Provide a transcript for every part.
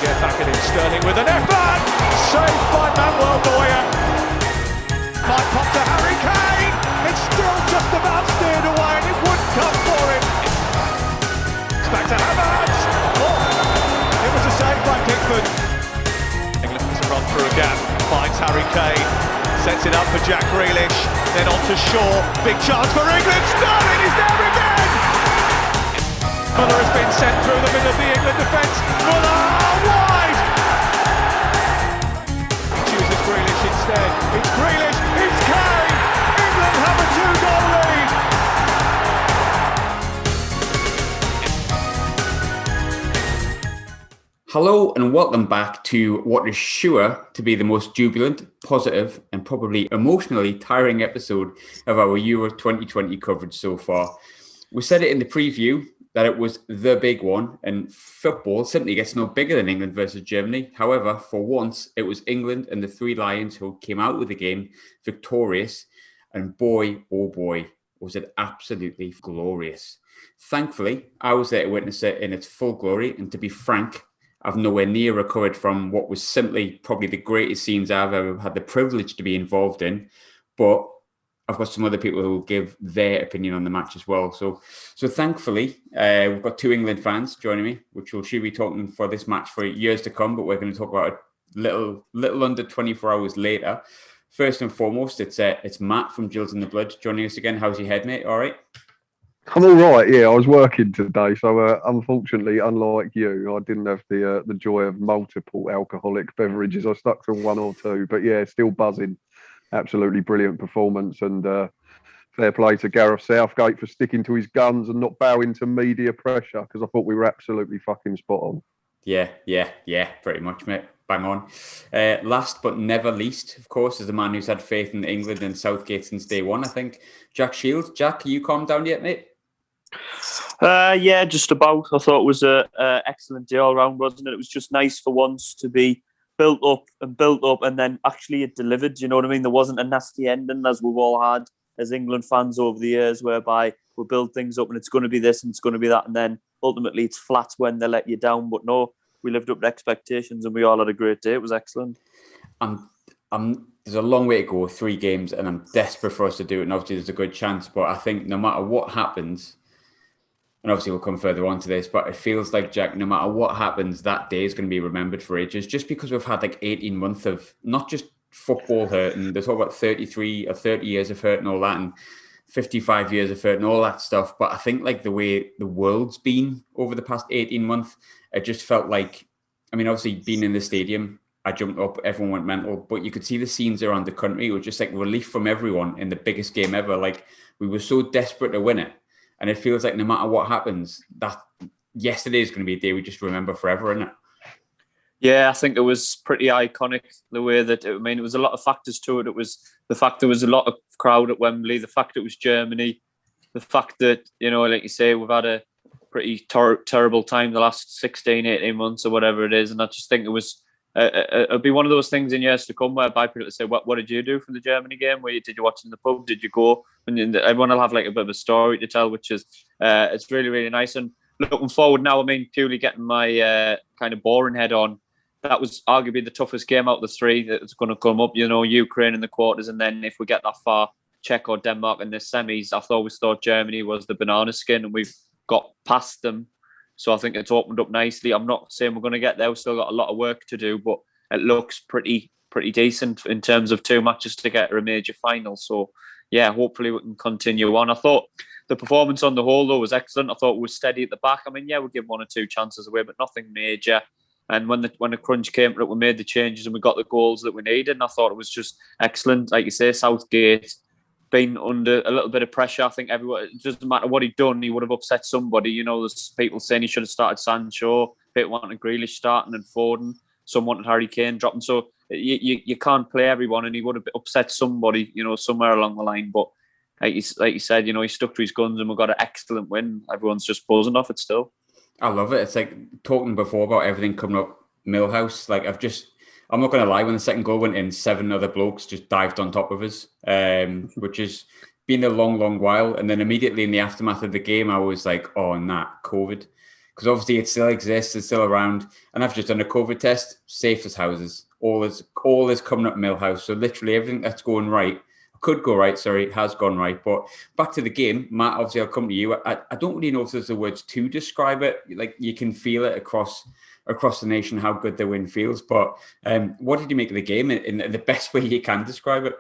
get back at him. Sterling with an effort! Saved by Manuel Neuer. Might pop to Harry Kane. It's still just about steered away and it wouldn't come for him. It's back to Havertz. Oh, it was a save by Pickford. England to run through a gap. Finds Harry Kane. Sets it up for Jack Grealish. Then on to Shaw. Big chance for England. Sterling is there again. Muller has been sent through the middle of the England defence. Muller wide. He chooses Grealish instead. It's Grealish. It's Kane. England have a 2-goal lead. Hello and welcome back to what is sure to be the most jubilant, positive and probably emotionally tiring episode of our Euro 2020 coverage so far. We said it in the preview that it was the big one, and football simply gets no bigger than England versus Germany. However, for once, it was England and the Three Lions who came out with the game victorious, and boy, oh boy, was it absolutely glorious. Thankfully, I was there to witness it in its full glory, and to be frank, I've nowhere near recovered from what was simply probably the greatest scenes I've ever had the privilege to be involved in, but I've got some other people who will give their opinion on the match as well. So thankfully, we've got two England fans joining me, which will should be talking for this match for years to come, but we're going to talk about it little under 24 hours later. First and foremost, it's Matt from Gills in the Blood joining us again. How's your head, mate? All right? I'm all right. Yeah, I was working today, so unfortunately, unlike you, I didn't have the joy of multiple alcoholic beverages. I stuck to one or two, but yeah, still buzzing. Absolutely brilliant performance, and fair play to Gareth Southgate for sticking to his guns and not bowing to media pressure, because I thought we were absolutely fucking spot on. Yeah, pretty much, mate. Bang on. Last but never least, of course, is the man who's had faith in England and Southgate since day one, I think. Jack Shields. Jack, are you calmed down yet, mate? Yeah, just about. I thought it was a excellent day all round, wasn't it? It was just nice for once to be built up, and then actually it delivered. You know what I mean? There wasn't a nasty ending as we've all had as England fans over the years, whereby we build things up and it's going to be this and it's going to be that, and then ultimately it's flat when they let you down. But no, we lived up to expectations and we all had a great day. It was excellent. There's a long way to go, 3 games, and I'm desperate for us to do it. And obviously there's a good chance, but I think no matter what happens, and obviously we'll come further on to this, but it feels like, Jack, no matter what happens, that day is going to be remembered for ages, just because we've had like 18 months of not just football hurt, and they talk about 33 or 30 years of hurt and all that, and 55 years of hurt and all that stuff. But I think like the way the world's been over the past 18 months, it just felt like, I mean, obviously being in the stadium, I jumped up, everyone went mental, but you could see the scenes around the country. It was just like relief from everyone in the biggest game ever. Like, we were so desperate to win it. And it feels like no matter what happens, that yesterday is going to be a day we just remember forever, isn't it? Yeah, I think it was pretty iconic, the way that, it was a lot of factors to it. It was the fact there was a lot of crowd at Wembley, the fact it was Germany, the fact that, you know, like you say, we've had a pretty terrible time the last 16, 18 months or whatever it is. And I just think it was, it'll be one of those things in years to come whereby people say, what did you do from the Germany game? Did you watch in the pub? Did you go? And everyone will have like a bit of a story to tell, which is, it's really, really nice. And looking forward now, purely getting my kind of boring head on, that was arguably the toughest game out of the 3 that's going to come up, you know, Ukraine in the quarters. And then if we get that far, Czech or Denmark in the semis, I always thought Germany was the banana skin, and we've got past them. So I think it's opened up nicely. I'm not saying we're going to get there. We've still got a lot of work to do, but it looks pretty decent in terms of 2 matches to get a major final. So, yeah, hopefully we can continue on. I thought the performance on the whole, though, was excellent. I thought we were steady at the back. Yeah, we give 1 or 2 chances away, but nothing major. And when the crunch came to it, we made the changes and we got the goals that we needed. And I thought it was just excellent. Like you say, Southgate been under a little bit of pressure. I think everyone, it doesn't matter what he'd done, he would have upset somebody. You know, there's people saying he should have started Sancho, people wanting Grealish starting and Foden, some wanted Harry Kane dropping. So you can't play everyone, and he would have upset somebody, you know, somewhere along the line. But like you said, you know, he stuck to his guns and we got an excellent win. Everyone's just buzzing off it still. I love it. It's like talking before about everything coming up Millhouse. Like I'm not going to lie, when the second goal went in, 7 other blokes just dived on top of us, which has been a long, long while. And then immediately in the aftermath of the game, I was like, oh, nah, COVID. because obviously it still exists, it's still around. And I've just done a COVID test, safe as houses. All is coming up Millhouse. So literally everything that's going right, could go right, sorry, has gone right. But back to the game, Matt, obviously I'll come to you. I don't really know if there's the words to describe it. Like, you can feel it across the nation how good the win feels. But what did you make of the game in the best way you can describe it?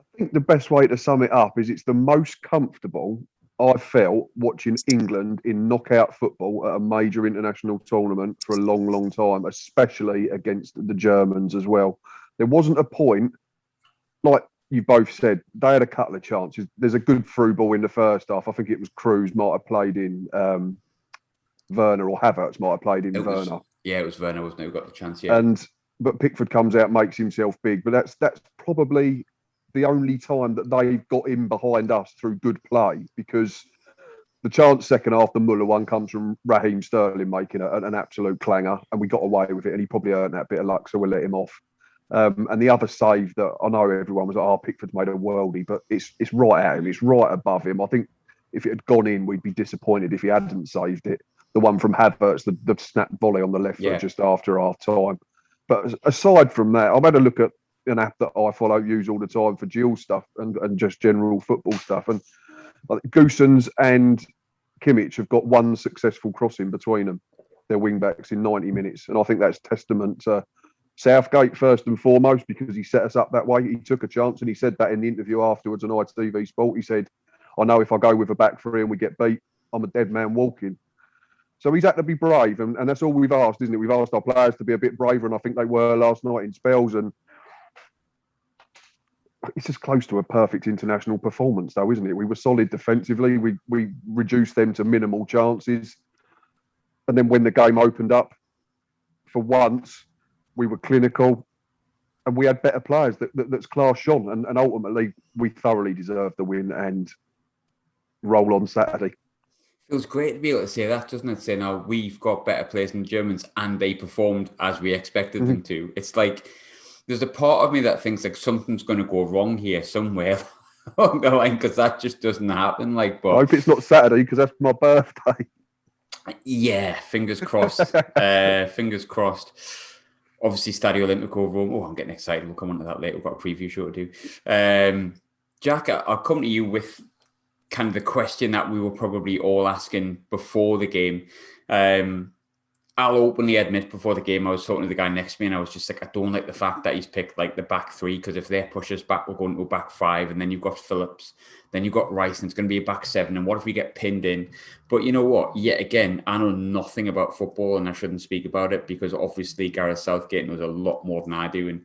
I think the best way to sum it up is it's the most comfortable I've felt watching England in knockout football at a major international tournament for a long, long time, especially against the Germans as well. There wasn't a point, like you both said, they had a couple of chances. There's a good through ball in the first half. I think it was Cruz might have played in Werner, or Havertz might have played in Werner. Yeah, it was Werner, wasn't it? Who got the chance, yeah. But Pickford comes out, makes himself big. But that's probably the only time that they got in behind us through good play, because the chance second half, the Muller one, comes from Raheem Sterling making an absolute clanger, and we got away with it, and he probably earned that bit of luck, so we'll let him off. And the other save that I know everyone was like, "Oh, Pickford's made a worldie," but it's right at him, it's right above him. I think if it had gone in, we'd be disappointed if he hadn't saved it. The one from Havertz, the snap volley on the left foot just after half time. But aside from that, I've had a look at an app that I use all the time for Gills stuff and just general football stuff. And Goossens and Kimmich have got one successful crossing between them, their wing backs, in 90 minutes. And I think that's testament to Southgate first and foremost, because he set us up that way. He took a chance, and he said that in the interview afterwards on ITV Sport. He said, "I know if I go with a back three and we get beat, I'm a dead man walking." So he's had to be brave, and that's all we've asked, isn't it? We've asked our players to be a bit braver, and I think they were last night in spells. And it's as close to a perfect international performance, though, isn't it? We were solid defensively. We reduced them to minimal chances. And then when the game opened up, for once, we were clinical, and we had better players that's class shone. And ultimately, we thoroughly deserved the win and roll on Saturday. Feels great to be able to say that, doesn't it? Say, now we've got better players than Germans, and they performed as we expected them to. It's like, there's a part of me that thinks like something's going to go wrong here somewhere along the line, because that just doesn't happen. Like, but I hope it's not Saturday, because that's my birthday. Yeah, fingers crossed. Fingers crossed. Obviously, Stadio Olimpico Rome. Oh, I'm getting excited. We'll come on to that later. We've got a preview show to do. Jack, I'll come to you with kind of the question that we were probably all asking before the game. I'll openly admit, before the game, I was talking to the guy next to me, and I was just like, I don't like the fact that he's picked like the back three, because if they push us back, we're going to go back five, and then you've got Phillips, then you've got Rice, and it's going to be a back seven, and what if we get pinned in? But you know what? Yet again, I know nothing about football, and I shouldn't speak about it, because obviously Gareth Southgate knows a lot more than I do, and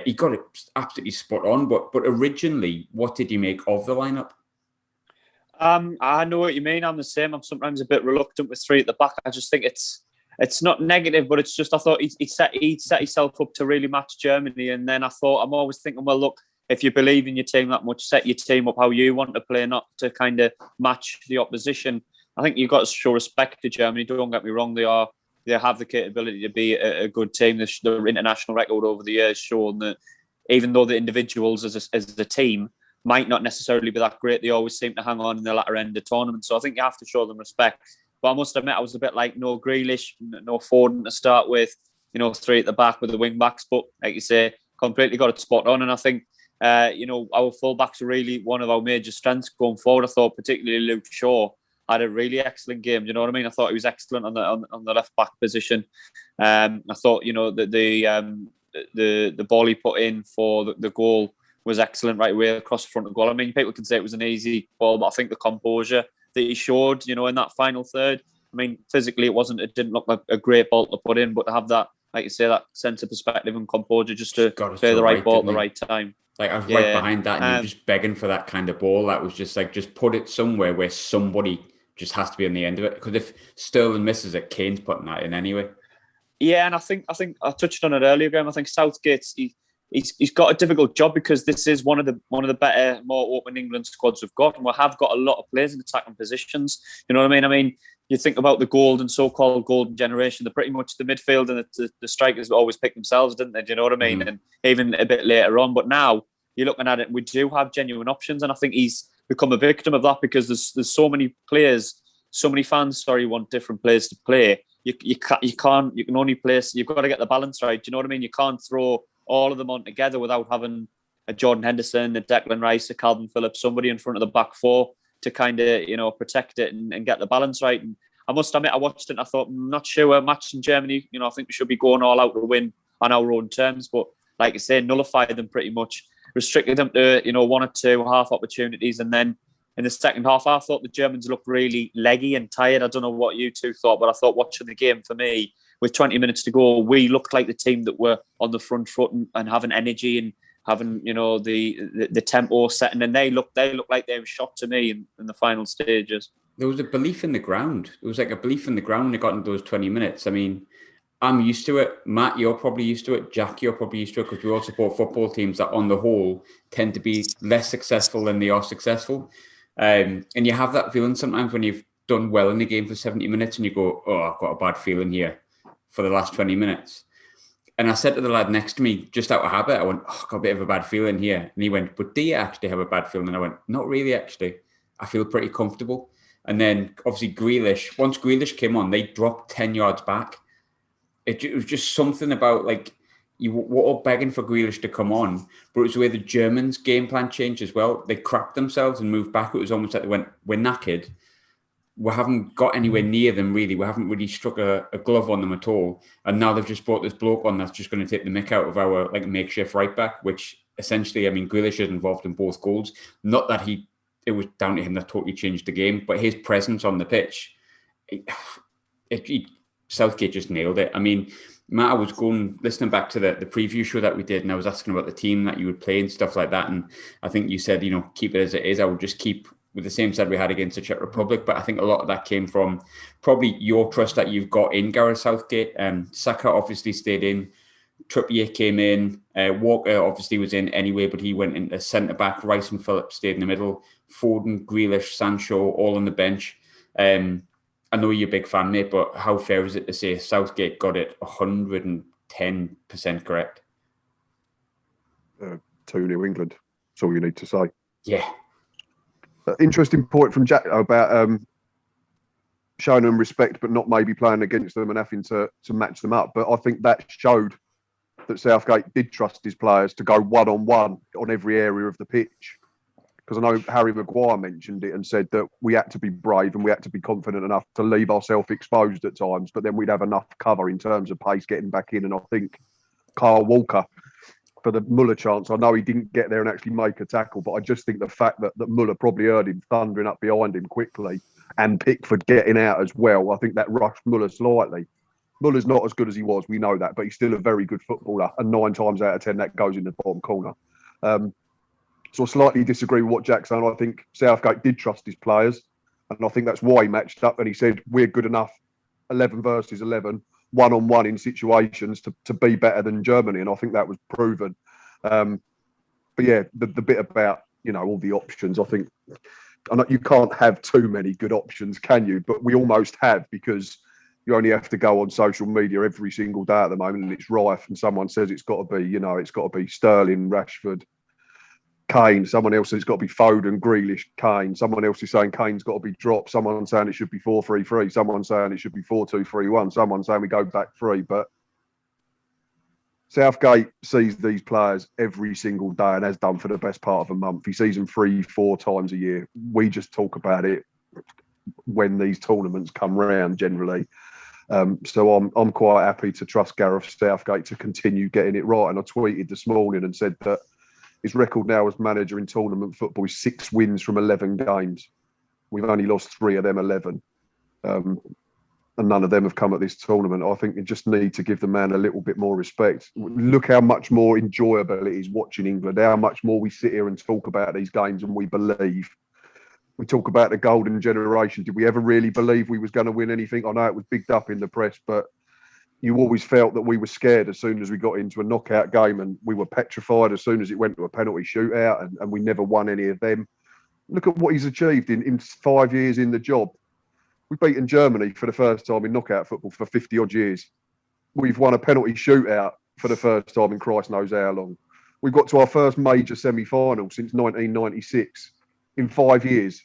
he got it absolutely spot on. But originally, what did you make of the lineup? I know what you mean. I'm the same. I'm sometimes a bit reluctant with three at the back. I just think it's not negative, but it's just, I thought he set himself up to really match Germany. And then I thought, I'm always thinking, well, look, if you believe in your team that much, set your team up how you want to play, not to kind of match the opposition. I think you've got to show respect to Germany. Don't get me wrong, they have the capability to be a good team. Their international record over the years shown that even though the individuals as a team might not necessarily be that great, they always seem to hang on in the latter end of tournaments. So I think you have to show them respect. But I must admit, I was a bit like, no Grealish, no Foden to start with, three at the back with the wing backs. But like you say, completely got it spot on. And I think, our full-backs are really one of our major strengths going forward. I thought particularly Luke Shaw had a really excellent game. You know what I mean? I thought he was excellent on the left back position. I thought, the ball he put in for the goal was excellent right away across the front of the goal. I mean, people can say it was an easy ball, but I think the composure that he showed, in that final third, I mean, physically it didn't look like a great ball to put in, but to have that, like you say, that sense of perspective and composure just to play the right ball at the right time. Like, I was right behind that, and you're just begging for that kind of ball. That was just like, just put it somewhere where somebody just has to be on the end of it. Because if Sterling misses it, Kane's putting that in anyway. Yeah, and I think I touched on it earlier, Graham. I think Southgate's he's got a difficult job, because this is one of the better, more open England squads we've got, and we have got a lot of players in attacking positions. You know what I mean? I mean, you think about the so-called golden generation, they're pretty much the midfield and the strikers always pick themselves, didn't they? Do you know what I mean? Mm-hmm. And even a bit later on, but now you're looking at it, we do have genuine options, and I think he's become a victim of that, because there's so many players so many fans, want different players to play. You can only place. You've got to get the balance right. Do you know what I mean? You can't throw all of them on together without having a Jordan Henderson, a Declan Rice, a Calvin Phillips, somebody in front of the back four to kind of, protect it and get the balance right. And I must admit, I watched it and I thought, I'm not sure a match in Germany, I think we should be going all out to win on our own terms. But like I say, nullified them pretty much, restricted them to, one or two half opportunities. And then in the second half, I thought the Germans looked really leggy and tired. I don't know what you two thought, but I thought watching the game, for me, with 20 minutes to go, we looked like the team that were on the front foot and having energy and having, the tempo setting. And they looked like they were shot to me in the final stages. There was a belief in the ground. It was like a belief in the ground when they got into those 20 minutes. I mean, I'm used to it. Matt, you're probably used to it. Jack, you're probably used to it, because we all support football teams that on the whole tend to be less successful than they are successful. And you have that feeling sometimes when you've done well in the game for 70 minutes and you go, oh, I've got a bad feeling here for the last 20 minutes. And I said to the lad next to me, just out of habit, I went, oh, I've got a bit of a bad feeling here. And he went, but do you actually have a bad feeling? And I went, not really, actually. I feel pretty comfortable. And then obviously Grealish, once Grealish came on, they dropped 10 yards back. It was just something about, like, you were all begging for Grealish to come on, but it was the way the Germans' game plan changed as well. They crapped themselves and moved back. It was almost like they went, we're knackered. We haven't got anywhere near them, really. We haven't really struck a glove on them at all. And now they've just brought this bloke on that's just going to take the mick out of our makeshift right back, which essentially, I mean, Grealish is involved in both goals. Not that it was down to him that totally changed the game, but his presence on the pitch, Southgate just nailed it. I mean, Matt, I was listening back to the preview show that we did, and I was asking about the team that you would play and stuff like that. And I think you said, keep it as it is. I would just keep with the same side we had against the Czech Republic. But I think a lot of that came from probably your trust that you've got in Gareth Southgate. Saka obviously stayed in. Trippier came in. Walker obviously was in anyway, but he went into centre-back. Rice and Phillips stayed in the middle. Foden, Grealish, Sancho, all on the bench. I know you're a big fan, mate, but how fair is it to say Southgate got it 110% correct? 2-0 England. That's all you need to say. Yeah. Interesting point from Jack about showing them respect, but not maybe playing against them and having to match them up. But I think that showed that Southgate did trust his players to go one-on-one on every area of the pitch. Because I know Harry Maguire mentioned it and said that we had to be brave and we had to be confident enough to leave ourselves exposed at times, but then we'd have enough cover in terms of pace getting back in. And I think Kyle Walker, for the Muller chance, I know he didn't get there and actually make a tackle, but I just think the fact that Muller probably heard him thundering up behind him quickly and Pickford getting out as well, I think that rushed Muller slightly. Muller's not as good as he was, we know that, but he's still a very good footballer, and 9 times out of 10 that goes in the bottom corner. So I slightly disagree with what Jack's saying. I think Southgate did trust his players, and I think that's why he matched up. And he said, we're good enough, 11 versus 11, one-on-one in situations to be better than Germany. And I think that was proven. But yeah, the bit about, all the options, I think you can't have too many good options, can you? But we almost have, because you only have to go on social media every single day at the moment and it's rife, and someone says it's got to be, it's got to be Sterling, Rashford, Kane. Someone else says it's got to be Foden, Grealish, Kane. Someone else is saying Kane's got to be dropped. Someone saying it should be 4-3-3. Someone saying it should be 4-2-3-1. Someone saying we go back 3. But Southgate sees these players every single day and has done for the best part of a month. He sees them 3-4 times a year. We just talk about it when these tournaments come round generally. So I'm quite happy to trust Gareth Southgate to continue getting it right. And I tweeted this morning and said that his record now as manager in tournament football is 6 wins from 11 games. We've only lost 3 of them 11. And none of them have come at this tournament. I think you just need to give the man a little bit more respect. Look how much more enjoyable it is watching England, how much more we sit here and talk about these games and we believe. We talk about the golden generation. Did we ever really believe we was going to win anything? I know it was bigged up in the press, but you always felt that we were scared as soon as we got into a knockout game, and we were petrified as soon as it went to a penalty shootout, and we never won any of them. Look at what he's achieved in 5 years in the job. We've beaten Germany for the first time in knockout football for 50 odd years. We've won a penalty shootout for the first time in Christ knows how long. We've got to our first major semi-final since 1996 in 5 years.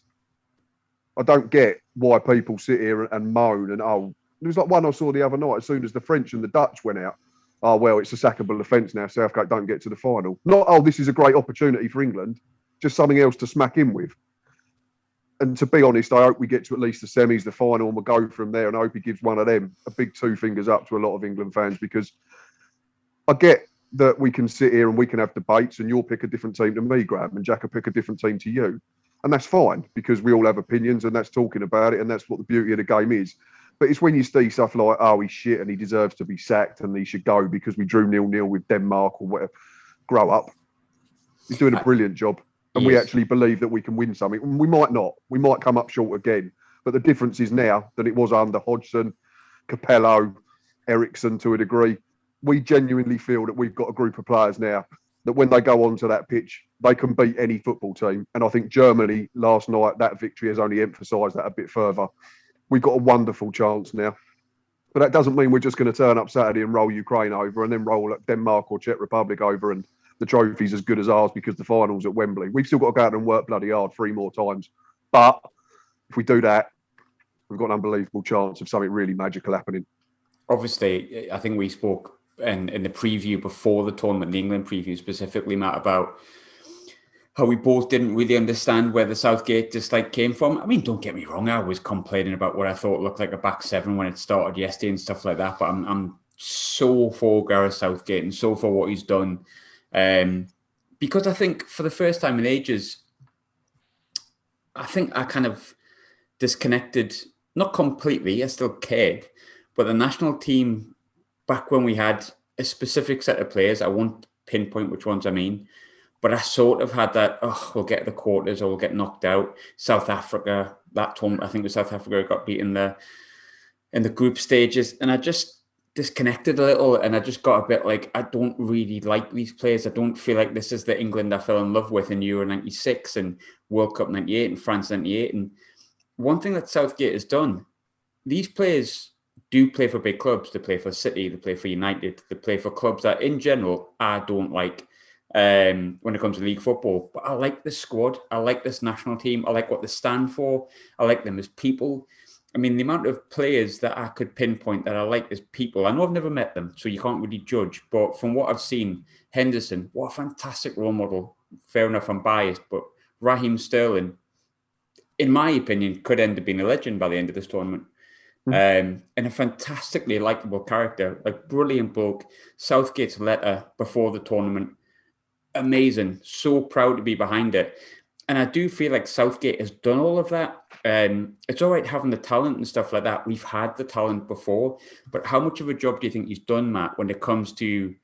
I don't get why people sit here and moan and, there was like one I saw the other night, as soon as the French and the Dutch went out, well, it's a sackable offence now, Southgate don't get to the final. Not, this is a great opportunity for England, just something else to smack in with. And to be honest, I hope we get to at least the semis, the final, and we'll go from there. And I hope he gives one of them a big 2 fingers up to a lot of England fans, because I get that we can sit here and we can have debates and you'll pick a different team to me, Graham, and Jack will pick a different team to you. And that's fine, because we all have opinions and that's talking about it, and that's what the beauty of the game is. But it's when you see stuff like, he's shit and he deserves to be sacked and he should go because we drew 0-0 with Denmark or whatever. Grow up. He's doing a brilliant job. And we actually believe that we can win something. We might not. We might come up short again. But the difference is now than it was under Hodgson, Capello, Ericsson to a degree. We genuinely feel that we've got a group of players now that when they go onto that pitch, they can beat any football team. And I think Germany last night, that victory has only emphasised that a bit further. We've got a wonderful chance now. But that doesn't mean we're just going to turn up Saturday and roll Ukraine over and then roll Denmark or Czech Republic over and the trophy's as good as ours because the final's at Wembley. We've still got to go out and work bloody hard 3 more times. But if we do that, we've got an unbelievable chance of something really magical happening. Obviously, I think we spoke in the preview before the tournament, the England preview specifically, Matt, about how we both didn't really understand where the Southgate dislike came from. I mean, don't get me wrong, I was complaining about what I thought looked like a back 7 when it started yesterday and stuff like that, but I'm so for Gareth Southgate and so for what he's done. Because I think for the first time in ages, I think I kind of disconnected, not completely, I still cared, but the national team, back when we had a specific set of players, I won't pinpoint which ones I mean, but I sort of had that, we'll get the quarters or we'll get knocked out. South Africa, that tournament, I think it was South Africa got beaten in the group stages, and I just disconnected a little, and I just got a bit like, I don't really like these players. I don't feel like this is the England I fell in love with in Euro 96 and World Cup 98 and France 98. And one thing that Southgate has done, these players do play for big clubs. They play for City, they play for United, they play for clubs that in general I don't like when it comes to league football. But I like this squad. I like this national team. I like what they stand for. I like them as people. I mean, the amount of players that I could pinpoint that I like as people, I know I've never met them, so you can't really judge. But from what I've seen, Henderson, what a fantastic role model. Fair enough, I'm biased, but Raheem Sterling, in my opinion, could end up being a legend by the end of this tournament. And a fantastically likeable character, like brilliant bloke. Southgate's letter before the tournament, amazing. So proud to be behind it. And I do feel like Southgate has done all of that. It's all right having the talent and stuff like that. We've had the talent before. But how much of a job do you think he's done, Matt, when it comes to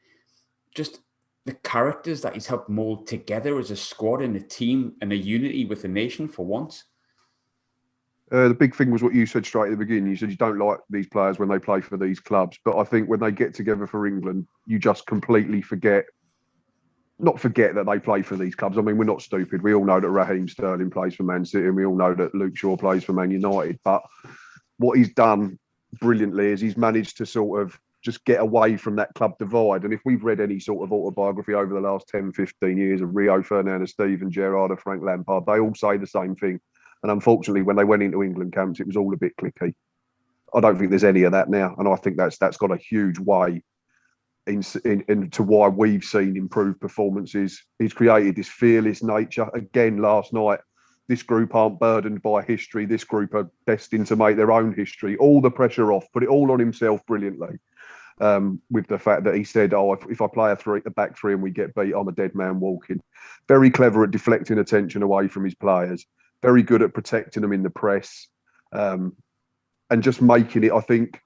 just the characters that he's helped mold together as a squad and a team and a unity with the nation for once? The big thing was what you said straight at the beginning. You said you don't like these players when they play for these clubs. But I think when they get together for England, you just completely forget that they play for these clubs. I mean, we're not stupid. We all know that Raheem Sterling plays for Man City and we all know that Luke Shaw plays for Man United. But what he's done brilliantly is he's managed to sort of just get away from that club divide. And if we've read any sort of autobiography over the last 10, 15 years of Rio Ferdinand, Steven Gerrard or Frank Lampard, they all say the same thing. And unfortunately, when they went into England camps, it was all a bit cliquey. I don't think there's any of that now. And I think that's got a huge weight into why we've seen improved performances. He's created this fearless nature. Again, last night, this group aren't burdened by history. This group are destined to make their own history. All the pressure off, put it all on himself brilliantly. With the fact that he said, if I play a back 3 and we get beat, I'm a dead man walking. Very clever at deflecting attention away from his players. Very good at protecting them in the press. And just making it, I think,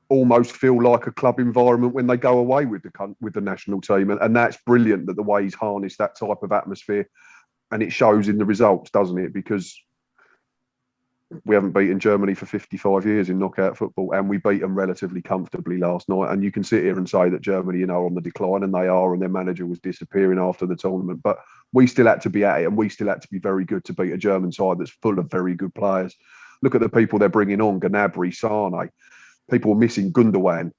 almost feel like a club environment when they go away with the national team. And that's brilliant, that the way he's harnessed that type of atmosphere. And it shows in the results, doesn't it? Because we haven't beaten Germany for 55 years in knockout football, and we beat them relatively comfortably last night. And you can sit here and say that Germany, are on the decline, and they are, and their manager was disappearing after the tournament. But we still had to be at it, and we still had to be very good to beat a German side that's full of very good players. Look at the people they're bringing on, Gnabry, Sane. People are missing Gundogan.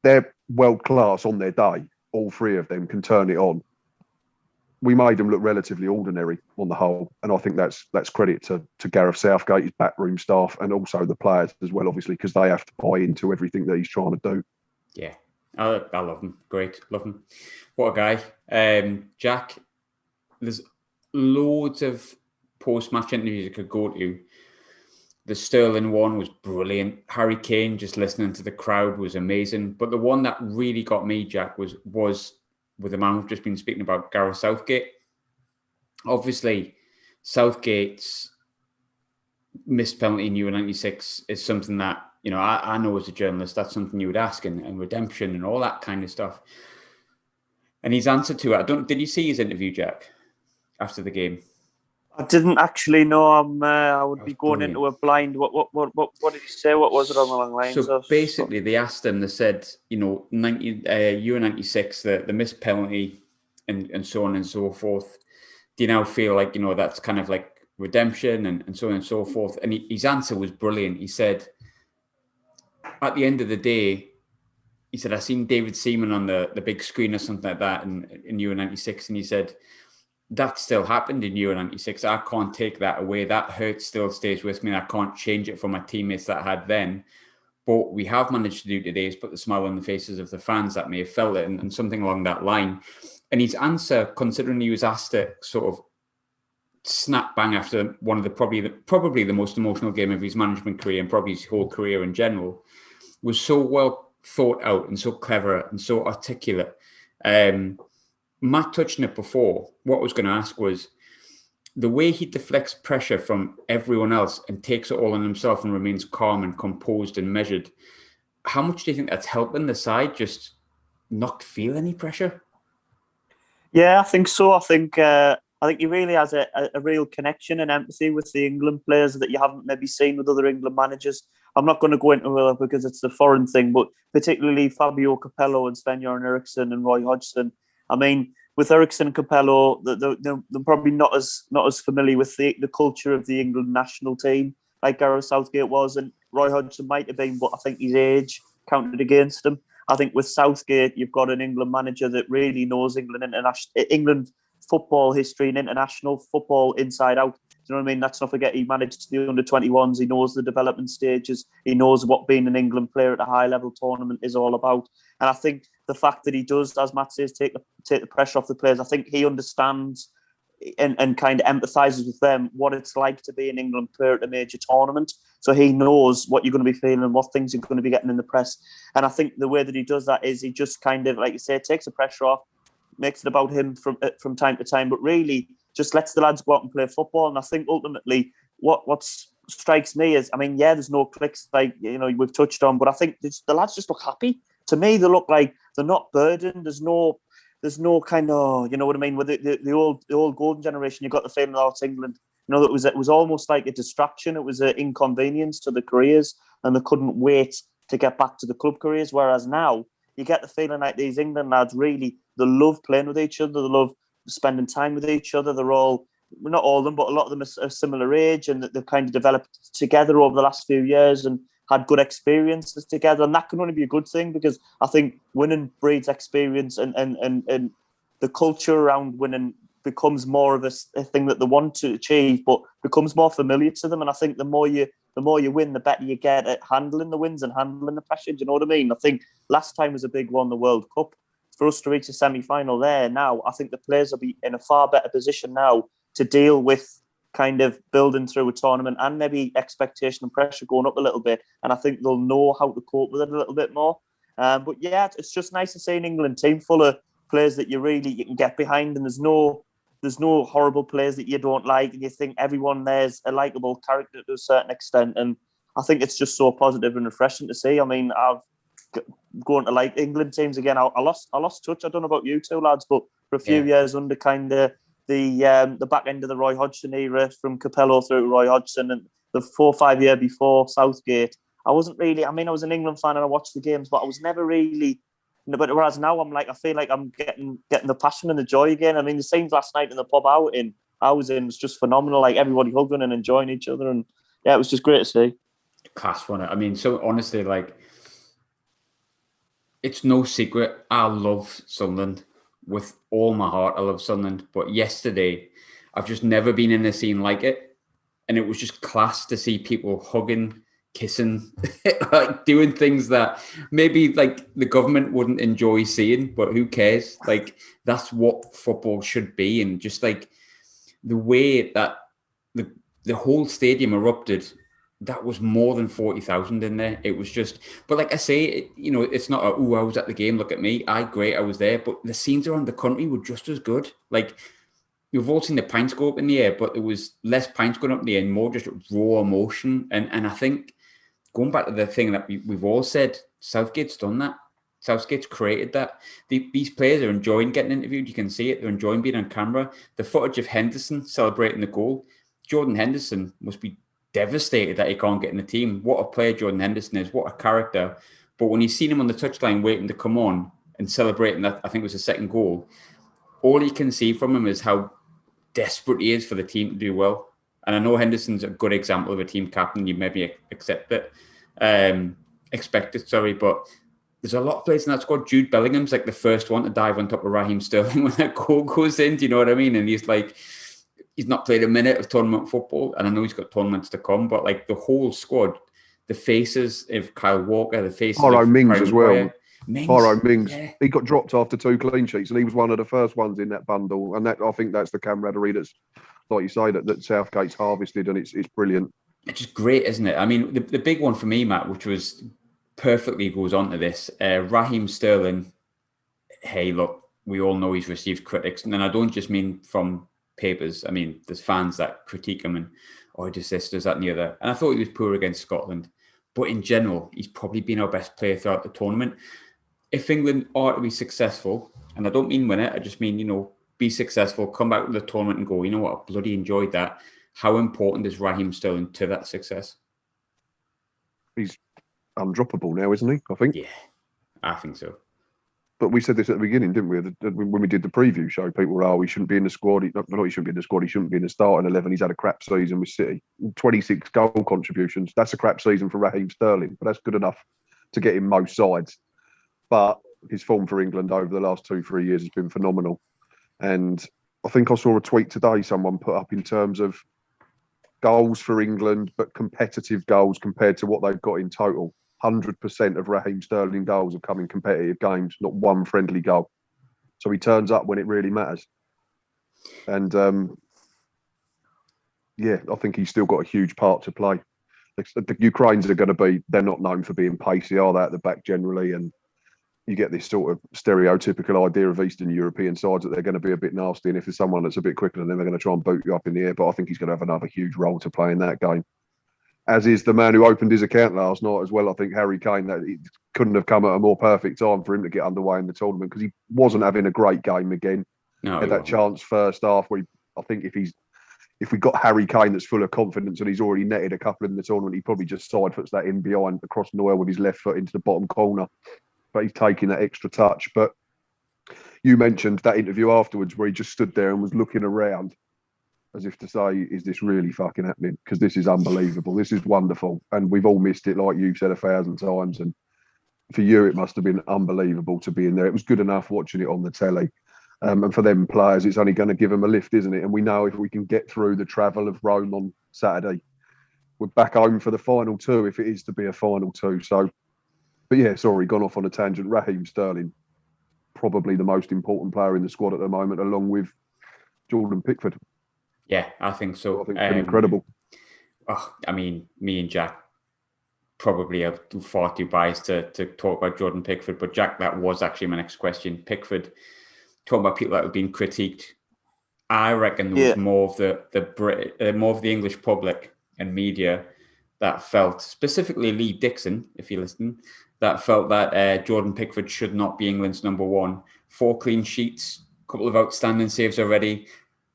They're world class on their day. All 3 of them can turn it on. we made them look relatively ordinary on the whole, and I think that's credit to Gareth Southgate, his backroom staff, and also the players as well, obviously, because they have to buy into everything that he's trying to do. Yeah, I love him. Great, love him. What a guy. Jack, there's loads of post-match interviews you could go to. The Sterling one was brilliant. Harry Kane, just listening to the crowd, was amazing. But the one that really got me, Jack, was with the man we've just been speaking about, Gareth Southgate. Obviously, Southgate's missed penalty in Euro 96 is something that, you know, I know as a journalist, that's something you would ask, and redemption and all that kind of stuff. And his answer to it, did you see his interview, Jack, after the game? I didn't actually know. I would be going brilliant. into a blind. What did he say? What was it on the long lines So of? basically, they asked him. They said, you know, Euro 96, the missed penalty, and so on and so forth. Do you now feel like, you know, that's kind of like redemption and so on and so forth? And his answer was brilliant. He said, at the end of the day, he said, I seen David Seaman on the big screen or something like that in Euro 96, and he said, that still happened in Euro 96. I can't take that away. That hurt still stays with me. I can't change it for my teammates that I had then. But we have managed to do today is put the smile on the faces of the fans that may have felt it, and something along that line. And his answer, considering he was asked to sort of snap bang after one of the probably the most emotional game of his management career and probably his whole career in general, was so well thought out and so clever and so articulate. Matt touched on it before. What I was going to ask was the way he deflects pressure from everyone else and takes it all on himself and remains calm and composed and measured. How much do you think that's helping the side just not feel any pressure? Yeah, I think so. I think he really has a real connection and empathy with the England players that you haven't maybe seen with other England managers. I'm not going to go into it because it's the foreign thing, but particularly Fabio Capello and Sven-Göran Eriksson and Roy Hodgson. I mean, with Eriksson and Capello, they're probably not as familiar with the culture of the England national team like Gareth Southgate was, and Roy Hodgson might have been, but I think his age counted against him. I think with Southgate, you've got an England manager that really knows England football history and international football inside out. Do you know what I mean? Let's not forget he managed the under-21s. He knows the development stages. He knows what being an England player at a high-level tournament is all about. And I think the fact that he does, as Matt says, take the pressure off the players, I think he understands and kind of empathises with them what it's like to be an England player at a major tournament. So he knows what you're going to be feeling and what things you're going to be getting in the press. And I think the way that he does that is he just kind of, like you say, takes the pressure off, makes it about him from time to time, but really just lets the lads go out and play football. And I think ultimately what strikes me is, I mean, yeah, there's no clicks like, you know, we've touched on, but I think the lads just look happy. To me, they look like they're not burdened. There's no kind of, you know what I mean, with the old golden generation, you got the feeling that it's England. You know, it was almost like a distraction. It was an inconvenience to the careers, and they couldn't wait to get back to the club careers. Whereas now, you get the feeling like these England lads really, they love playing with each other. They love spending time with each other. They're all, not all of them, but a lot of them are a similar age, and they've kind of developed together over the last few years and had good experiences together. And that can only be a good thing, because I think winning breeds experience, and the culture around winning becomes more of a thing that they want to achieve, but becomes more familiar to them. And I think the more you win, the better you get at handling the wins and handling the pressure. Do you know what I mean? I think last time was a big one, the World Cup. For us to reach a semi-final there now, I think the players will be in a far better position now to deal with kind of building through a tournament and maybe expectation and pressure going up a little bit. And I think they'll know how to cope with it a little bit more. But yeah, it's just nice to see an England team full of players that you can get behind, and there's no horrible players that you don't like, and you think everyone there's a likeable character to a certain extent. And I think it's just so positive and refreshing to see. I mean, I've going to like England teams again. I lost touch. I don't know about you two lads, but for a few years under kind of the back end of the Roy Hodgson era, from Capello through to Roy Hodgson, and the 4 or 5 year before Southgate, I wasn't really. I mean, I was an England fan and I watched the games, but I was never really. But whereas now I feel like I'm getting the passion and the joy again. I mean, the scenes last night in the pub I was in was just phenomenal. Like everybody hugging and enjoying each other, and yeah, it was just great to see. Class, wasn't it? I mean, so honestly, like, it's no secret I love Sunderland. with all my heart. I love Sunderland, but yesterday I've just never been in a scene like it, and it was just class to see people hugging, kissing, like doing things that maybe like the government wouldn't enjoy seeing, but who cares? Like that's what football should be, and just like the way that the whole stadium erupted. That was more than 40,000 in there. It was just, but like I say, it's not I was at the game, look at me. I was there, but the scenes around the country were just as good. Like, you've all seen the pints go up in the air, but there was less pints going up in the air and more just raw emotion. And I think, going back to the thing that we've all said, Southgate's done that. Southgate's created that. These players are enjoying getting interviewed. You can see it. They're enjoying being on camera. The footage of Henderson celebrating the goal. Jordan Henderson must be devastated that he can't get in the team. What a player Jordan Henderson is. What a character. But when you've seen him on the touchline waiting to come on and celebrating that, I think it was the second goal, all you can see from him is how desperate he is for the team to do well. And I know Henderson's a good example of a team captain. You maybe expect it. But there's a lot of players in that squad. Jude Bellingham's like the first one to dive on top of Raheem Sterling when that goal goes in. Do you know what I mean? And he's not played a minute of tournament football, and I know he's got tournaments to come, but like the whole squad, the faces of Kyle Walker, the faces of Mings as well. Mings, yeah. He got dropped after 2 clean sheets, and he was one of the first ones in that bundle. And that, I think that's the camaraderie that's, like you say, that Southgate's harvested, and it's brilliant. It's just great, isn't it? I mean, the big one for me, Matt, which was perfectly goes on to this, Raheem Sterling. Hey, look, we all know he's received critics, and I don't just mean from papers. I mean, there's fans that critique him and, he does this, does that, and the other. And I thought he was poor against Scotland. But in general, he's probably been our best player throughout the tournament. If England are to be successful, and I don't mean win it, I just mean, be successful, come back to the tournament and go, you know what, I bloody enjoyed that. How important is Raheem Sterling to that success? He's undroppable now, isn't he? I think. Yeah, I think so. But we said this at the beginning, didn't we? When we did the preview show, people were, he shouldn't be in the squad. He shouldn't be in the squad. He shouldn't be in the starting 11. He's had a crap season with City. 26 goal contributions. That's a crap season for Raheem Sterling, but that's good enough to get him most sides. But his form for England over the last 2-3 years has been phenomenal. And I think I saw a tweet today someone put up in terms of goals for England, but competitive goals compared to what they've got in total. 100% of Raheem Sterling goals have come in competitive games, not one friendly goal. So he turns up when it really matters. And I think he's still got a huge part to play. The Ukrainians are going to be, they're not known for being pacey, are they, at the back generally? And you get this sort of stereotypical idea of Eastern European sides that they're going to be a bit nasty. And if there's someone that's a bit quicker than them, they're going to try and boot you up in the air. But I think he's going to have another huge role to play in that game. As is the man who opened his account last night as well. I think Harry Kane, that it couldn't have come at a more perfect time for him to get underway in the tournament, because he wasn't having a great game again. No, had that chance first half where I think if we got Harry Kane that's full of confidence and he's already netted a couple in the tournament, he probably just side foots that in behind across Noel with his left foot into the bottom corner. But he's taking that extra touch. But you mentioned that interview afterwards where he just stood there and was looking around as if to say, is this really fucking happening? Because this is unbelievable. This is wonderful. And we've all missed it, like you've said 1,000 times. And for you, it must have been unbelievable to be in there. It was good enough watching it on the telly. And for them players, it's only going to give them a lift, isn't it? And we know if we can get through the travel of Rome on Saturday, we're back home for the final 2, if it is to be a final 2. So, but yeah, sorry, gone off on a tangent. Raheem Sterling, probably the most important player in the squad at the moment, along with Jordan Pickford. Yeah, I think so. I think it's been incredible. I mean, me and Jack probably are far too biased to talk about Jordan Pickford, but Jack, that was actually my next question. Pickford, talking about people that have been critiqued, I reckon there was more of the English public and media that felt, specifically Lee Dixon, if you listen, that felt that Jordan Pickford should not be England's number 1. 4 clean sheets, a couple of outstanding saves already.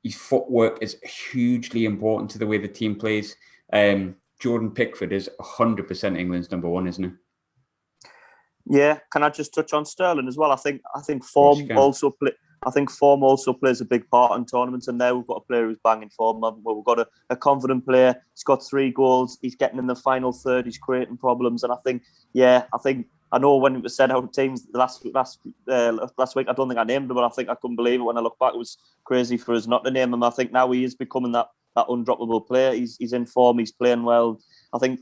His footwork is hugely important to the way the team plays. Jordan Pickford is 100% England's number 1, isn't he? Yeah, can I just touch on Sterling as well? I think form also plays a big part in tournaments, and now we've got a player who's banging form. We've got a confident player. He's got 3 goals. He's getting in the final third. He's creating problems, and I think I know when it was said out teams last week, I don't think I named him, but I think I couldn't believe it when I look back. It was crazy for us not to name him. I think now he is becoming that undroppable player. He's in form. He's playing well. I think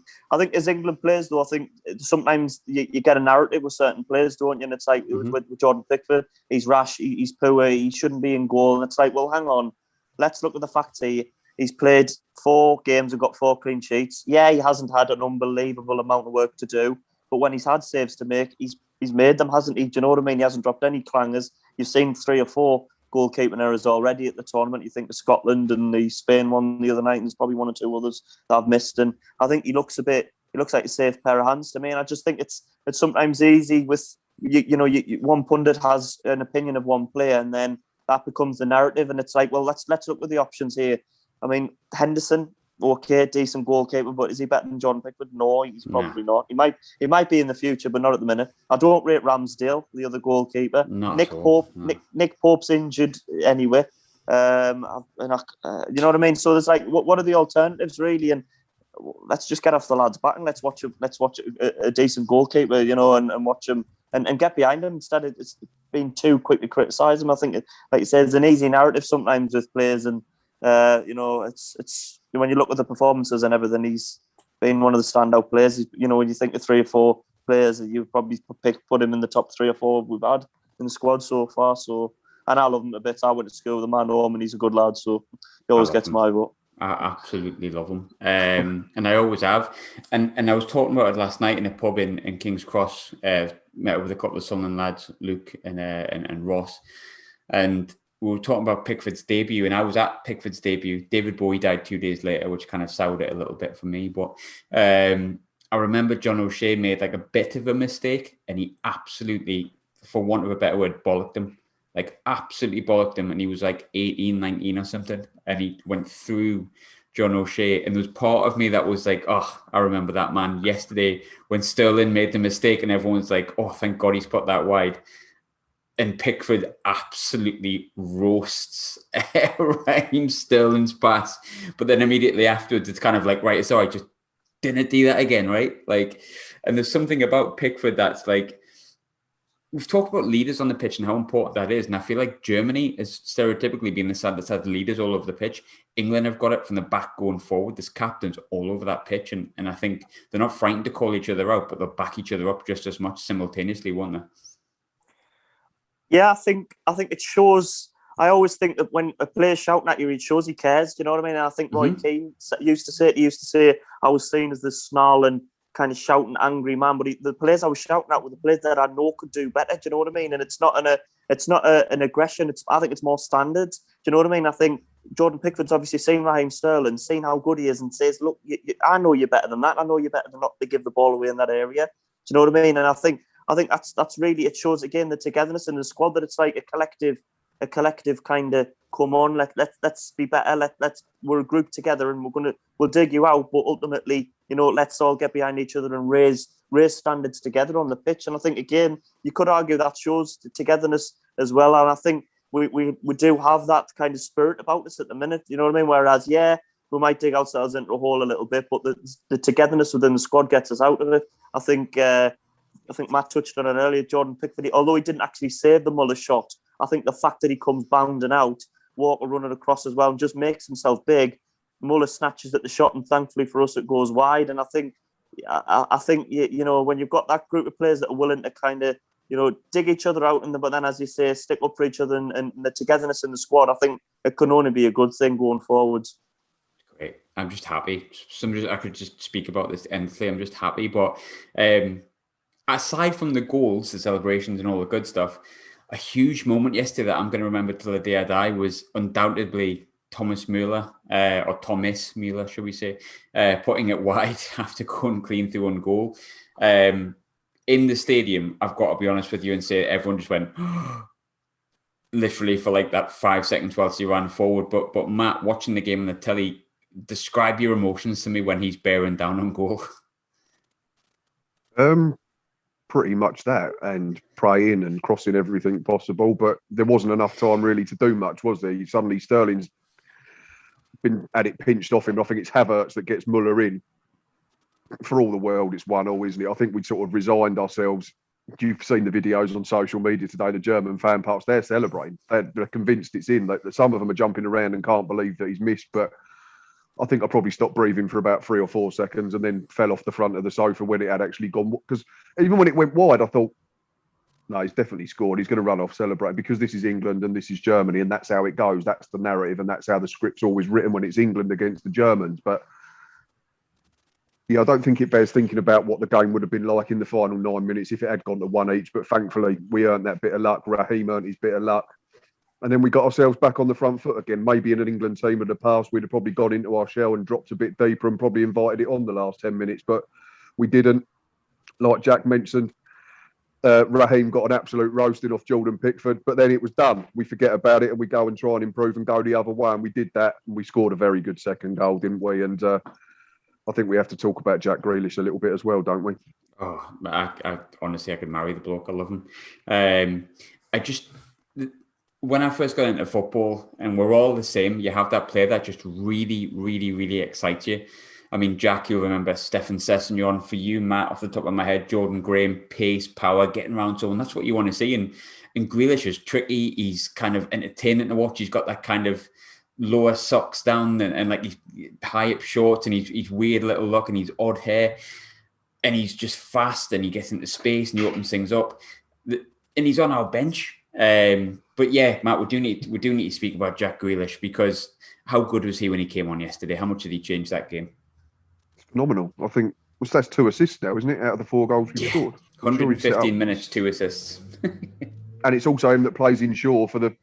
as England players, though, I think sometimes you get a narrative with certain players, don't you? And it's like with Jordan Pickford, he's rash, he's poor, he shouldn't be in goal. And it's like, well, hang on, let's look at the facts here. He's played 4 games and got 4 clean sheets. Yeah, he hasn't had an unbelievable amount of work to do, but when he's had saves to make, he's made them, hasn't he? Do you know what I mean? He hasn't dropped any clangers. You've seen 3 or 4 goalkeeping errors already at the tournament. You think of Scotland and the Spain one the other night, and there's probably 1 or 2 others that I've missed. And I think he looks like a safe pair of hands to me. And I just think it's sometimes easy with one pundit has an opinion of one player, and then that becomes the narrative. And it's like, well, let's look at the options here. I mean, Henderson, okay, decent goalkeeper, but is he better than Jordan Pickford? No, he's probably not. He might be in the future, but not at the minute. I don't rate Ramsdale, the other goalkeeper. Nick Pope's injured anyway. You know what I mean? So there's like, what are the alternatives really? And let's just get off the lad's back and let's watch a decent goalkeeper, and watch him and get behind him instead of it's being too quick to criticise him. I think, like you said, it's an easy narrative sometimes with players, and it's when you look at the performances and everything, he's been one of the standout players. When you think of 3 or 4 players, you probably put him in the top 3 or 4 we've had in the squad so far. So, and I love him a bit. I went to school with him, I know him, and he's a good lad. So he always gets my vote. I absolutely love him, and I always have. And I was talking about it last night in a pub in King's Cross. Met up with a couple of Sunderland lads, Luke and Ross, and we were talking about Pickford's debut, and I was at Pickford's debut. David Bowie died 2 days later, which kind of soured it a little bit for me. But I remember John O'Shea made like a bit of a mistake, and he absolutely, for want of a better word, bollocked him. Like absolutely bollocked him, and he was like 18, 19 or something, and he went through John O'Shea. And there was part of me that was like, oh, I remember that man yesterday when Sterling made the mistake, and everyone's like, oh, thank God he's put that wide. And Pickford absolutely roasts Raheem Sterling's pass. But then immediately afterwards, it's kind of like, right, it's all right, just didn't do that again, right? Like, and there's something about Pickford that's like, we've talked about leaders on the pitch and how important that is. And I feel like Germany has stereotypically been the side that's had leaders all over the pitch. England have got it from the back going forward. There's captains all over that pitch. And I think they're not frightened to call each other out, but they'll back each other up just as much simultaneously, won't they? Yeah, I think it shows. I always think that when a player's shouting at you, it shows he cares. Do you know what I mean? And I think Roy Keane used to say, I was seen as the snarling, kind of shouting, angry man. But the players I was shouting at were the players that I know could do better. Do you know what I mean? And it's not an aggression. I think it's more standards. Do you know what I mean? I think Jordan Pickford's obviously seen Raheem Sterling, seen how good he is, and says, "Look, I know you're better than that. I know you're better than not to give the ball away in that area." Do you know what I mean? And I think that's really, it shows again the togetherness in the squad, that it's like a collective kind of, come on, let's be better. We're a group together, and we'll dig you out. But ultimately, let's all get behind each other and raise standards together on the pitch. And I think again, you could argue that shows the togetherness as well. And I think we do have that kind of spirit about us at the minute. You know what I mean? Whereas, yeah, we might dig ourselves into a hole a little bit, but the togetherness within the squad gets us out of it. I think Matt touched on it earlier. Jordan Pickford, although he didn't actually save the Muller shot, I think the fact that he comes bounding out, Walker running across as well, and just makes himself big. Muller snatches at the shot, and thankfully for us, it goes wide. And I think when you've got that group of players that are willing to kind of dig each other out, but then, as you say, stick up for each other, and the togetherness in the squad, I think it can only be a good thing going forwards. Great. I'm just happy. I could just speak about this endlessly. I'm just happy, but aside from the goals, the celebrations, and all the good stuff, a huge moment yesterday that I'm going to remember till the day I die was undoubtedly Thomas Müller, or Thomas Müller, should we say, putting it wide after going clean through on goal. In the stadium, I've got to be honest with you and say everyone just went literally for like that 5 seconds whilst he ran forward. But Matt, watching the game on the telly, describe your emotions to me when he's bearing down on goal. Pretty much that, and praying and crossing everything possible, but there wasn't enough time really to do much, was there? Suddenly Sterling's been had it pinched off him. I think it's Havertz that gets Muller in, for all the world, it's 1-1, isn't it? I think we'd sort of resigned ourselves. You've seen the videos on social media today, the German fan parks, they're celebrating. They're convinced it's in. Some of them are jumping around and can't believe that he's missed. But I think I probably stopped breathing for about 3 or 4 seconds and then fell off the front of the sofa when it had actually gone. Because even when it went wide, I thought, no, he's definitely scored. He's going to run off, celebrate, because this is England and this is Germany, and that's how it goes. That's the narrative, and that's how the script's always written when it's England against the Germans. But yeah, I don't think it bears thinking about what the game would have been like in the final 9 minutes if it had gone to 1 each. But thankfully, we earned that bit of luck. Raheem earned his bit of luck. And then we got ourselves back on the front foot again. Maybe in an England team of the past, we'd have probably gone into our shell and dropped a bit deeper and probably invited it on the last 10 minutes. But we didn't. Like Jack mentioned, Raheem got an absolute roasting off Jordan Pickford, but then it was done. We forget about it and we go and try and improve and go the other way. And we did that. And we scored a very good second goal, didn't we? And I think we have to talk about Jack Grealish a little bit as well, don't we? Oh, I honestly, I could marry the bloke. I love him. When I first got into football, and we're all the same, you have that player that just really, really, really excites you. I mean, Jack, you'll remember Stefan Sessegnon. For you, Matt, off the top of my head, Jordan Graham, pace, power, getting around someone. That's what you want to see. And Grealish is tricky. He's kind of entertaining to watch. He's got that kind of lower socks down and like he's high up shorts, and he's weird little look, and he's odd hair, and he's just fast, and he gets into space and he opens things up. And he's on our bench. But yeah, Matt, we do need to speak about Jack Grealish, because how good was he when he came on yesterday? How much did he change that game? Phenomenal. I think that's 2 assists now, isn't it? Out of the 4 goals we scored. 115 minutes, 2 assists. And it's also him that plays in Shaw for the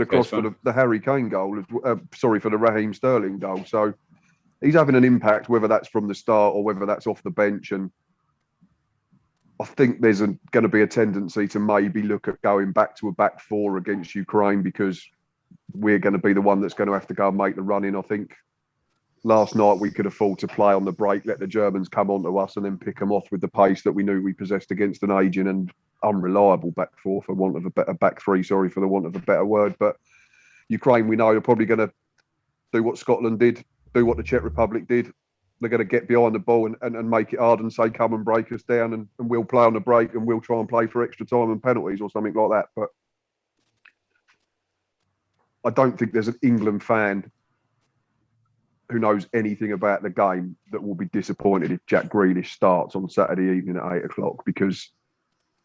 cross for the Harry Kane goal. For the Raheem Sterling goal. So he's having an impact, whether that's from the start or whether that's off the bench. And I think there's going to be a tendency to maybe look at going back to a back 4 against Ukraine, because we're going to be the one that's going to have to go and make the run in. I think last night we could afford to play on the break, let the Germans come onto us and then pick them off with the pace that we knew we possessed against an aging and unreliable back 4, for want of a better back 3, sorry, for the want of a better word. But Ukraine, we know, are probably going to do what Scotland did, do what the Czech Republic did. They're going to get behind the ball and make it hard and say, come and break us down, and we'll play on the break and we'll try and play for extra time and penalties or something like that. But I don't think there's an England fan who knows anything about the game that will be disappointed if Jack Grealish starts on Saturday evening at 8 o'clock, because,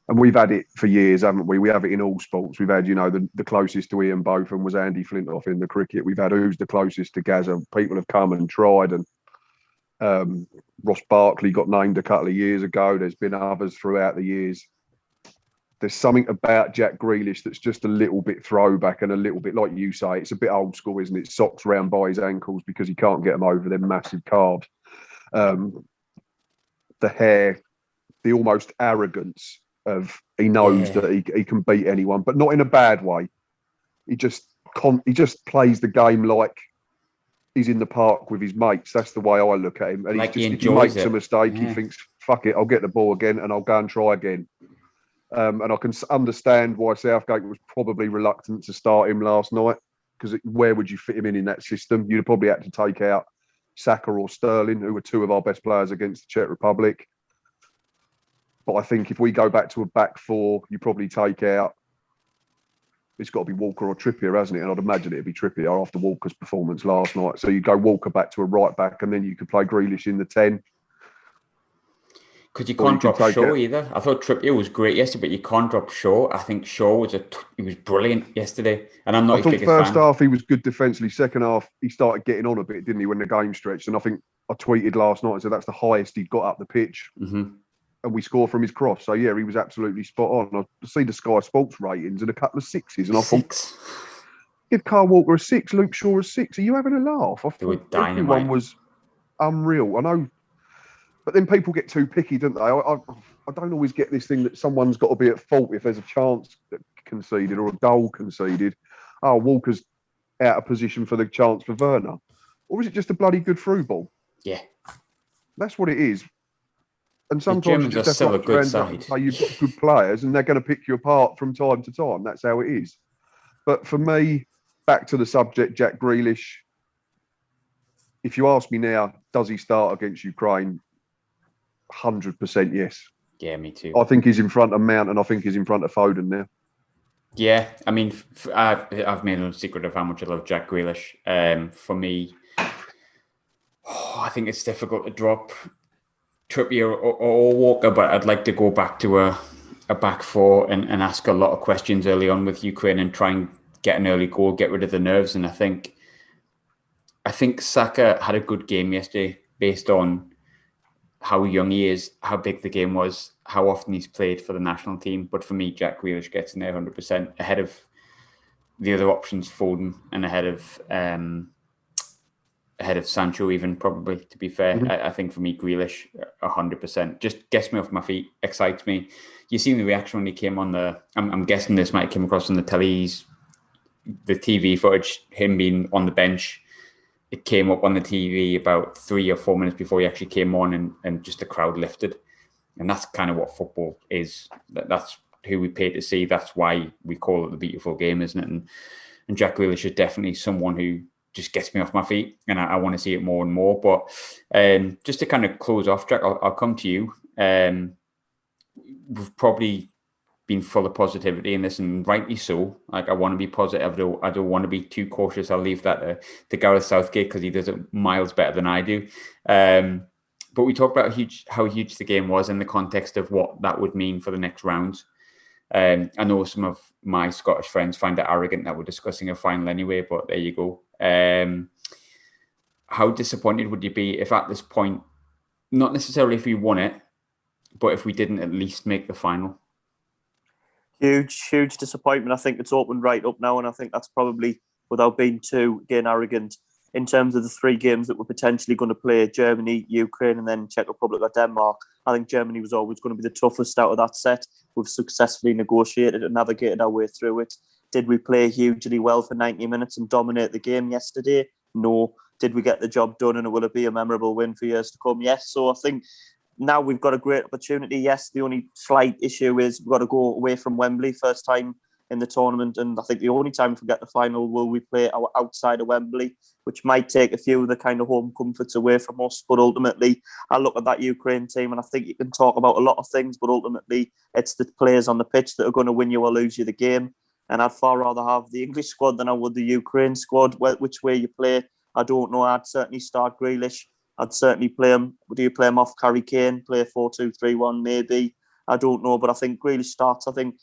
and we've had it for years, haven't we? We have it in all sports. We've had, the closest to Ian Botham was Andy Flintoff in the cricket. We've had who's the closest to Gazza. People have come and tried, and Ross Barkley got named a couple of years ago. There's been others throughout the years. There's something about Jack Grealish that's just a little bit throwback and a little bit, like you say, it's a bit old school, isn't it? Socks round by his ankles because he can't get them over them massive calves. The hair, the almost arrogance of he knows that he can beat anyone, but not in a bad way. He just plays the game like he's in the park with his mates. That's the way I look at him. And like if he makes a mistake, he thinks, fuck it, I'll get the ball again and I'll go and try again. And I can understand why Southgate was probably reluctant to start him last night, because where would you fit him in that system? You'd have probably had to take out Saka or Sterling, who were 2 of our best players against the Czech Republic. But I think if we go back to a back 4, you probably take out, it's got to be Walker or Trippier, hasn't it? And I'd imagine it'd be Trippier after Walker's performance last night. So you go Walker back to a right back, and then you could play Grealish in the 10. Because you can't drop Shaw either. I thought Trippier was great yesterday, but you can't drop Shaw. I think Shaw was brilliant yesterday, and I'm not his biggest fan. First half he was good defensively. Second half he started getting on a bit, didn't he, when the game stretched? And I think I tweeted last night and said that's the highest he'd got up the pitch, and we score from his cross. So yeah, he was absolutely spot on. I see the Sky Sports ratings and a couple of 6s, and I thought, give Kyle Walker a 6, Luke Shaw a 6. Are you having a laugh? I thought everyone was unreal. I know. But then people get too picky, don't they? I don't always get this thing that someone's got to be at fault if there's a chance conceded or a goal conceded. Oh, Walker's out of position for the chance for Werner. Or is it just a bloody good through ball? Yeah. That's what it is. And sometimes you just have to say you've got good players and they're going to pick you apart from time to time. That's how it is. But for me, back to the subject, Jack Grealish, if you ask me now, does he start against Ukraine? 100% yes. Yeah, me too. I think he's in front of Mount, and I think he's in front of Foden now. Yeah, I mean, I've made no secret of how much I love Jack Grealish. For me, I think it's difficult to drop Trippier or Walker, but I'd like to go back to a back four and ask a lot of questions early on with Ukraine and try and get an early goal, get rid of the nerves. And I think Saka had a good game yesterday based on how young he is, how big the game was, how often he's played for the national team. But for me, Jack Grealish gets in there 100% ahead of the other options, Foden, and ahead of Sancho, even probably, to be fair. Mm-hmm. I think for me, Grealish, 100%. Just gets me off my feet, excites me. You seen the reaction when he came on I'm guessing this might have come across on the tellies, the TV footage, him being on the bench. It came up on the TV about 3 or 4 minutes before he actually came on, and just the crowd lifted. And that's kind of what football is. That's who we pay to see. That's why we call it the beautiful game, isn't it? And Jack Grealish is definitely someone who just gets me off my feet, and I want to see it more and more. But just to kind of close off, Jack, I'll come to you. We've probably been full of positivity in this, and rightly so. Like, I want to be positive. I don't want to be too cautious. I'll leave that to Gareth Southgate because he does it miles better than I do. But we talked about how huge the game was in the context of what that would mean for the next round. I know some of my Scottish friends find it arrogant that we're discussing a final anyway, but there you go. How disappointed would you be if at this point, not necessarily if we won it, but if we didn't at least make the final? Huge disappointment. I think it's opened right up now, and I think that's probably, without being too, again, arrogant, in terms of the 3 games that we're potentially going to play, Germany, Ukraine, and then Czech Republic or Denmark. I think Germany was always going to be the toughest out of that set. We've successfully negotiated and navigated our way through it. Did we play hugely well for 90 minutes and dominate the game yesterday? No. Did we get the job done, and will it be a memorable win for years to come? Yes. So I think now we've got a great opportunity. Yes, the only slight issue is we've got to go away from Wembley, first time in the tournament, and I think the only time if we get the final will we play outside of Wembley, which might take a few of the kind of home comforts away from us. But ultimately, I look at that Ukraine team, and I think you can talk about a lot of things, but ultimately it's the players on the pitch that are going to win you or lose you the game. And I'd far rather have the English squad than I would the Ukraine squad. Which way you play, I don't know. I'd certainly start Grealish. I'd certainly play him. Do you play him off Harry Kane? Play 4-2-3-1 maybe? I don't know, but I think Grealish starts. I think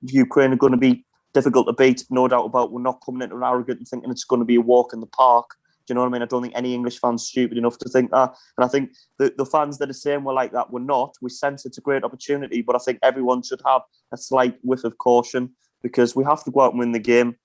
Ukraine are going to be difficult to beat, no doubt about. We're not coming into arrogant and thinking it's going to be a walk in the park. Do you know what I mean? I don't think any English fan's stupid enough to think that. And I think the fans that are saying we're like that, we're not. We sense it's a great opportunity, but I think everyone should have a slight whiff of caution because we have to go out and win the game.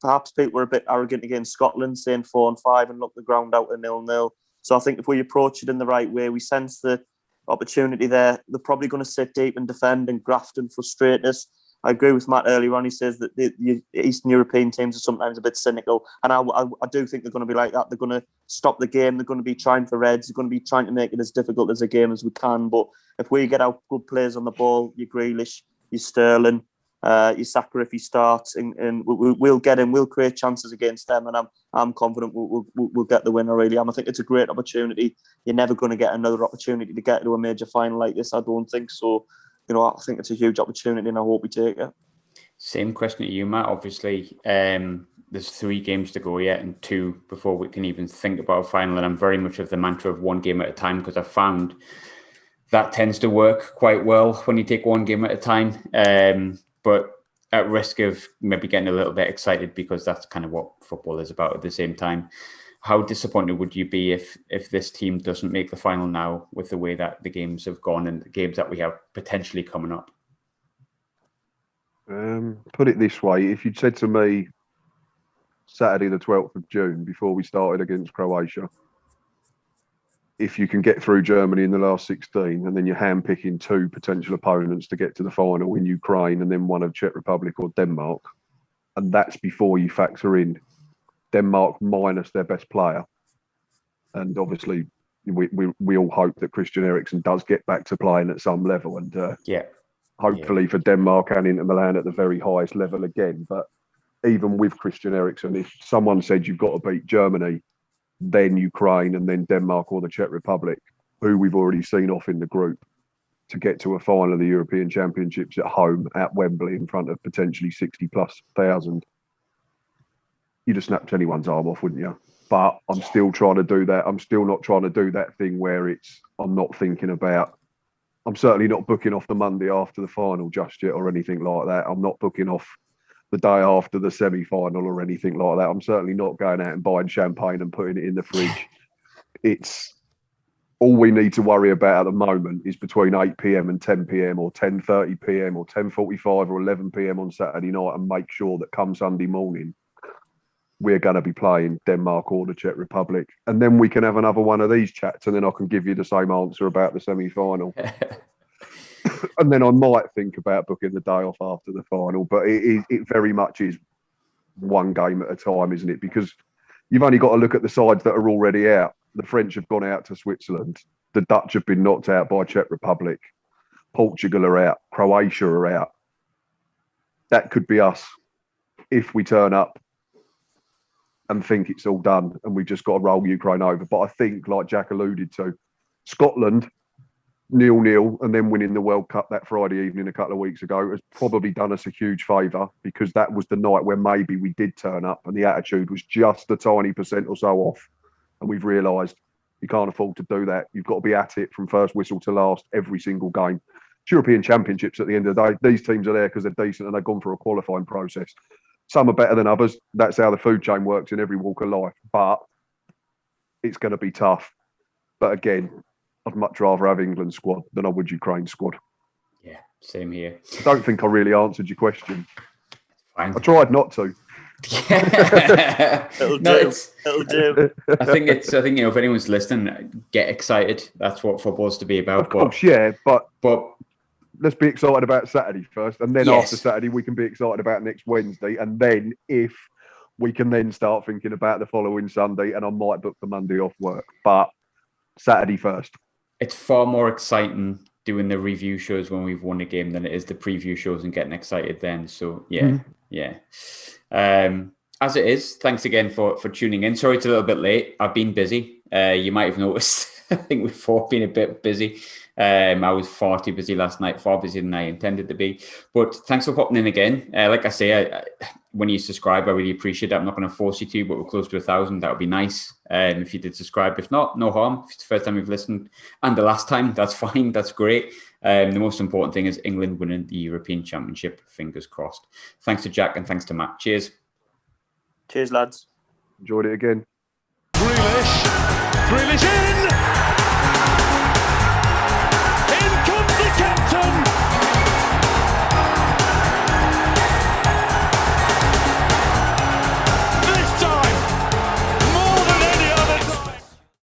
Perhaps people were a bit arrogant against Scotland, saying 4-5 and look the ground out at 0-0. So I think if we approach it in the right way, we sense the opportunity there. They're probably going to sit deep and defend and graft and frustrate us. I agree with Matt earlier on. He says that the Eastern European teams are sometimes a bit cynical. And I do think they're going to be like that. They're going to stop the game. They're going to be trying for reds. They're going to be trying to make it as difficult as a game as we can. But if we get out good players on the ball, your Grealish, your Sterling, your Saka if he starts, and we'll get him. We'll create chances against them. And I'm confident we'll get the winner, really. I think it's a great opportunity. You're never going to get another opportunity to get to a major final like this, I don't think. So, I think it's a huge opportunity and I hope we take it. Same question to you, Matt. Obviously, there's 3 games to go yet and 2 before we can even think about a final. And I'm very much of the mantra of 1 game at a time because I've found that tends to work quite well when you take 1 game at a time. But at risk of maybe getting a little bit excited because that's kind of what football is about at the same time. How disappointed would you be if this team doesn't make the final now with the way that the games have gone and the games that we have potentially coming up? Put it this way, if you'd said to me Saturday the 12th of June before we started against Croatia, if you can get through Germany in the last 16 and then you're handpicking 2 potential opponents to get to the final in Ukraine and then one of Czech Republic or Denmark, and that's before you factor in Denmark minus their best player. And obviously, we all hope that Christian Eriksen does get back to playing at some level. And hopefully for Denmark and Inter Milan at the very highest level again. But even with Christian Eriksen, if someone said you've got to beat Germany, then Ukraine and then Denmark or the Czech Republic, who we've already seen off in the group, to get to a final of the European Championships at home at Wembley in front of potentially 60,000+. You'd have snapped anyone's arm off, wouldn't you? But I'm still trying to do that. I'm still not trying to do that thing where I'm not thinking about, I'm certainly not booking off the Monday after the final just yet or anything like that. I'm not booking off the day after the semi-final or anything like that. I'm certainly not going out and buying champagne and putting it in the fridge. It's all we need to worry about at the moment is between 8 p.m. and 10 p.m. or 10:30 p.m. or 10:45 or 11 p.m. on Saturday night, and make sure that come Sunday morning, we're going to be playing Denmark or the Czech Republic. And then we can have another one of these chats, and then I can give you the same answer about the semi-final. And then I might think about booking the day off after the final. But it very much is one game at a time, isn't it? Because you've only got to look at the sides that are already out. The French have gone out to Switzerland. The Dutch have been knocked out by Czech Republic. Portugal are out. Croatia are out. That could be us if we turn up and think it's all done and we've just got to roll Ukraine over. But I think, like Jack alluded to, Scotland 0-0 and then winning the World Cup that Friday evening a couple of weeks ago has probably done us a huge favour, because that was the night where maybe we did turn up and the attitude was just a tiny % or so off. And we've realised you can't afford to do that. You've got to be at it from first whistle to last every single game. It's European Championships at the end of the day. These teams are there because they're decent and they've gone through a qualifying process. Some are better than others. That's how the food chain works in every walk of life. But it's going to be tough. But again, I'd much rather have England's squad than I would Ukraine's squad. Yeah, same here. I don't think I really answered your question. Fine. I tried not to. It'll do. I think if anyone's listening, get excited. That's what football's to be about. Of course, yeah, but but let's be excited about Saturday first, and then yes. After Saturday we can be excited about next Wednesday, and then if we can then start thinking about the following Sunday, and I might book the Monday off work, but Saturday first. It's far more exciting doing the review shows when we've won a game than it is the preview shows and getting excited then. So yeah. As it is, thanks again for tuning in. Sorry it's a little bit late. I've been busy. You might have noticed. I think we've all been a bit busy. I was far too busy last night, far busier than I intended to be. But thanks for popping in again. Like I say, when you subscribe, I really appreciate it. I'm not going to force you to, but we're close to 1,000. That would be nice. If you did subscribe. If not, no harm. If it's the first time you've listened and the last time, that's fine. That's great. The most important thing is England winning the European Championship. Fingers crossed. Thanks to Jack and thanks to Matt. Cheers. Cheers, lads. Enjoyed it again. Grealish